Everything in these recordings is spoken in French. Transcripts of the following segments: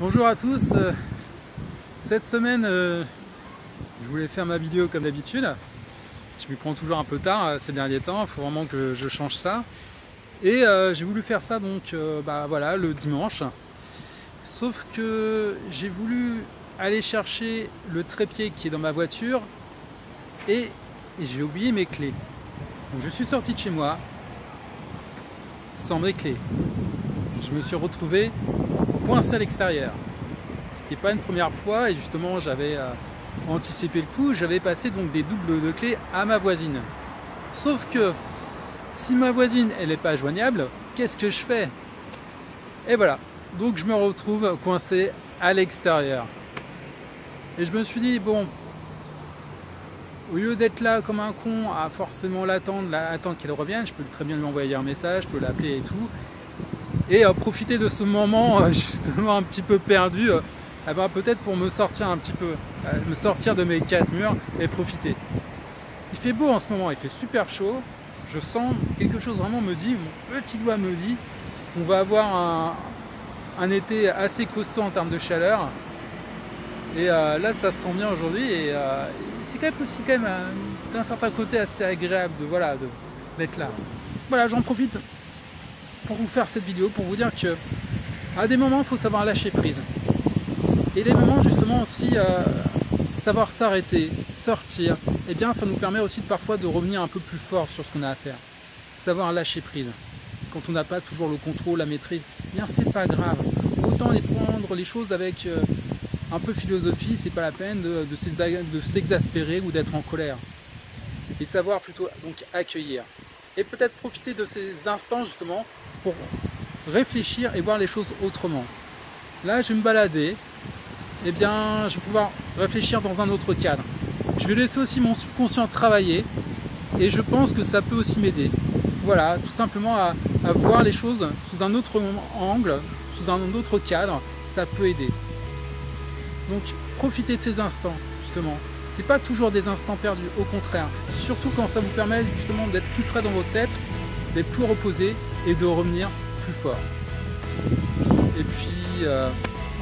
Bonjour à tous, cette semaine je voulais faire ma vidéo comme d'habitude. Je m'y prends toujours un peu tard ces derniers temps, il faut vraiment que je change ça. Et j'ai voulu faire ça donc voilà, le dimanche. Sauf que j'ai voulu aller chercher le trépied qui est dans ma voiture et j'ai oublié mes clés. Donc je suis sorti de chez moi sans mes clés. Je me suis retrouvé coincé à l'extérieur. Ce qui n'est pas une première fois et justement j'avais anticipé le coup, j'avais passé donc des doubles de clés à ma voisine. Sauf que si ma voisine elle n'est pas joignable, qu'est-ce que je fais? Et voilà, donc je me retrouve coincé à l'extérieur. Et je me suis dit bon, au lieu d'être là comme un con à forcément attendre qu'elle revienne, je peux très bien lui envoyer un message, je peux l'appeler et tout. Et profiter de ce moment justement un petit peu perdu, peut-être pour me sortir un petit peu, me sortir de mes quatre murs et profiter. Il fait beau en ce moment, il fait super chaud, je sens quelque chose vraiment me dit, mon petit doigt me dit, on va avoir un été assez costaud en termes de chaleur. Et là ça se sent bien aujourd'hui et c'est quand même d'un certain côté assez agréable d'être là. Voilà, j'en profite pour vous faire cette vidéo, pour vous dire que à des moments il faut savoir lâcher prise. Et des moments justement aussi savoir s'arrêter, sortir, et bien ça nous permet aussi parfois de revenir un peu plus fort sur ce qu'on a à faire. Savoir lâcher prise. Quand on n'a pas toujours le contrôle, la maîtrise, eh bien c'est pas grave. Autant les prendre les choses avec un peu philosophie, c'est pas la peine de s'exaspérer ou d'être en colère. Et savoir plutôt donc accueillir. Et peut-être profiter de ces instants justement pour réfléchir et voir les choses autrement. Là je vais me balader, et bien je vais pouvoir réfléchir dans un autre cadre. Je vais laisser aussi mon subconscient travailler et je pense que ça peut aussi m'aider. Voilà, tout simplement à voir les choses sous un autre angle, sous un autre cadre, ça peut aider. Donc profitez de ces instants justement. C'est pas toujours des instants perdus, au contraire. Surtout quand ça vous permet justement d'être plus frais dans votre tête, d'être plus reposé et de revenir plus fort. Et puis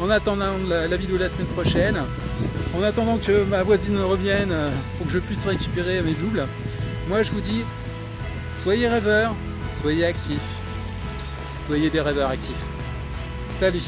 en attendant la vidéo de la semaine prochaine, en attendant que ma voisine revienne pour que je puisse récupérer mes doubles, moi je vous dis, soyez rêveurs, soyez actifs, soyez des rêveurs actifs. Salut!